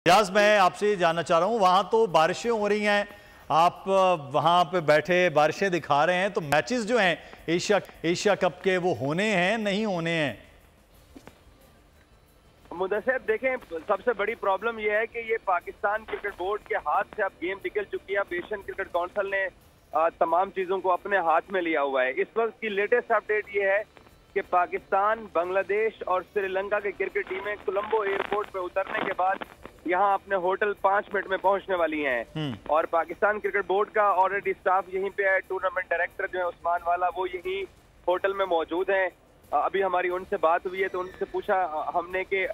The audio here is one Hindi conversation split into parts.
इजाज, मैं आपसे जानना चाह रहा हूँ, वहाँ तो बारिशें हो रही हैं, आप वहाँ पे बैठे बारिशें दिखा रहे हैं, तो मैचेस जो हैं एशिया कप के वो होने हैं नहीं होने हैं? मुदस्सिर, देखें, सबसे बड़ी प्रॉब्लम यह है कि ये पाकिस्तान क्रिकेट बोर्ड के हाथ से अब गेम निकल चुकी है। अब एशियन क्रिकेट काउंसिल ने तमाम चीज़ों को अपने हाथ में लिया हुआ है। इस वक्त की लेटेस्ट अपडेट ये है कि पाकिस्तान, बांग्लादेश और श्रीलंका की क्रिकेट टीमें कोलंबो एयरपोर्ट पर उतरने के बाद यहाँ अपने होटल 5 मिनट में पहुंचने वाली हैं। और पाकिस्तान क्रिकेट बोर्ड का ऑलरेडी स्टाफ यहीं पे है। टूर्नामेंट डायरेक्टर जो है उस्मान वाला, वो यहीं होटल में मौजूद हैं। अभी हमारी उनसे बात हुई है तो उनसे पूछा हमने कि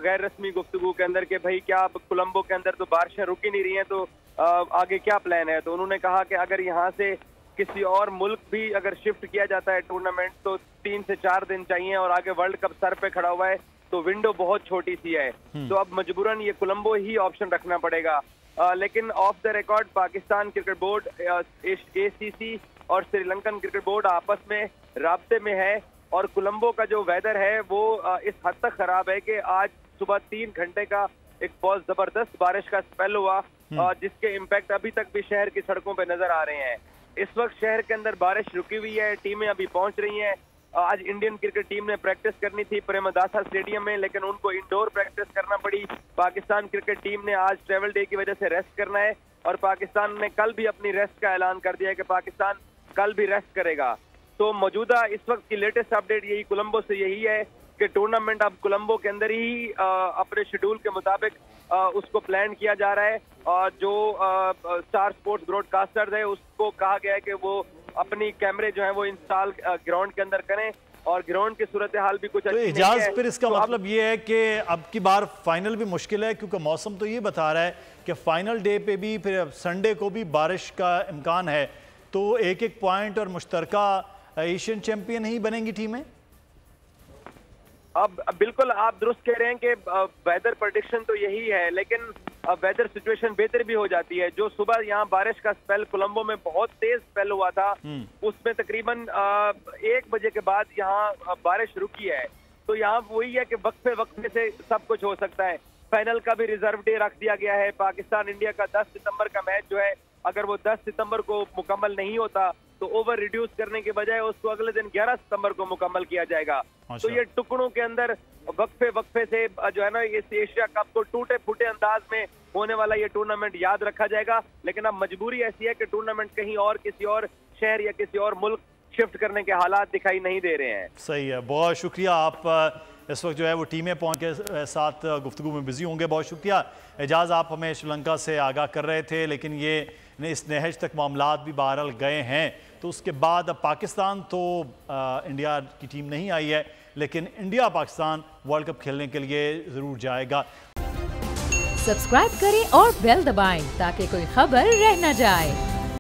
गैर रस्मी गुफ्तगू के अंदर कि भाई क्या कोलंबो के अंदर तो बारिशें रुक ही नहीं रही हैं, तो आगे क्या प्लान है। तो उन्होंने कहा कि अगर यहाँ से किसी और मुल्क भी अगर शिफ्ट किया जाता है टूर्नामेंट तो 3 से 4 दिन चाहिए, और आगे वर्ल्ड कप सर पे खड़ा हुआ है तो विंडो बहुत छोटी सी है। तो अब मजबूरन ये कोलंबो ही ऑप्शन रखना पड़ेगा। लेकिन of the record Pakistan cricket board, ACC और श्रीलंकन क्रिकेट बोर्ड आपस में राब्ते में है। और कोलंबो का जो वेदर है वो इस हद तक खराब है कि आज सुबह 3 घंटे का एक बहुत जबरदस्त बारिश का स्पेल हुआ, जिसके इम्पैक्ट अभी तक भी शहर की सड़कों पे नजर आ रहे हैं। इस वक्त शहर के अंदर बारिश रुकी हुई है, टीमें अभी पहुंच रही हैं। आज इंडियन क्रिकेट टीम ने प्रैक्टिस करनी थी प्रेमदासा स्टेडियम में, लेकिन उनको इंडोर प्रैक्टिस करना पड़ी। पाकिस्तान क्रिकेट टीम ने आज ट्रेवल डे की वजह से रेस्ट करना है, और पाकिस्तान ने कल भी अपनी रेस्ट का ऐलान कर दिया है कि पाकिस्तान कल भी रेस्ट करेगा। तो मौजूदा इस वक्त की लेटेस्ट अपडेट यही कोलंबो से यही है कि टूर्नामेंट अब कोलंबो के अंदर ही अपने शेड्यूल के मुताबिक उसको प्लान किया जा रहा है। और जो स्टार स्पोर्ट्स ब्रॉडकास्टर है उसको कहा गया है कि वो अपनी कैमरे जो है वो इंस्टॉल ग्राउंड के अंदर करें, और ग्राउंड की सूरत हाल भी कुछ तो इजाज, फिर इसका मतलब ये है कि अब की बार फाइनल भी मुश्किल है, क्योंकि मौसम तो ये बता रहा है कि फाइनल डे पे भी, फिर संडे को भी बारिश का इम्कान है। तो एक पॉइंट और मुश्तरका एशियन चैंपियन ही बनेंगी टीमें। अब बिल्कुल आप दुरुस्त कह रहे हैं कि वेदर प्रेडिक्शन तो यही है, लेकिन वेदर सिचुएशन बेहतर भी हो जाती है। जो सुबह यहाँ बारिश का स्पेल कोलंबो में बहुत तेज स्पेल हुआ था, उसमें तकरीबन 1 बजे के बाद यहाँ बारिश रुकी है। तो यहाँ वही है कि वक्फे वक्फे से सब कुछ हो सकता है। फाइनल का भी रिजर्व डे रख दिया गया है। पाकिस्तान इंडिया का 10 सितंबर का मैच जो है, अगर वो 10 सितंबर को मुकम्मल नहीं होता तो ओवर रिड्यूस करने के बजाय उसको अगले दिन 11 सितंबर को मुकम्मल किया जाएगा। तो ये टुकड़ों के अंदर वक्फे वक्फे से जो है ना, इस एशिया कप को टूटे फूटे अंदाज में होने वाला ये टूर्नामेंट याद रखा जाएगा। लेकिन अब मजबूरी ऐसी है कि टूर्नामेंट कहीं और किसी और शहर या किसी और मुल्क शिफ्ट करने के हालात दिखाई नहीं दे रहे हैं। सही है, बहुत शुक्रिया। आप इस वक्त जो है वो टीमें पहुंच के साथ गुफ्तगू में बिजी होंगे। बहुत शुक्रिया एजाज, आप हमें श्रीलंका से आगाह कर रहे थे, लेकिन ये इस नहज तक मामलात भी बहरहाल गए हैं। तो उसके बाद अब पाकिस्तान तो इंडिया की टीम नहीं आई है, लेकिन इंडिया पाकिस्तान वर्ल्ड कप खेलने के लिए ज़रूर जाएगा। सब्सक्राइब करें और बेल दबाएं ताकि कोई खबर रह न जाए।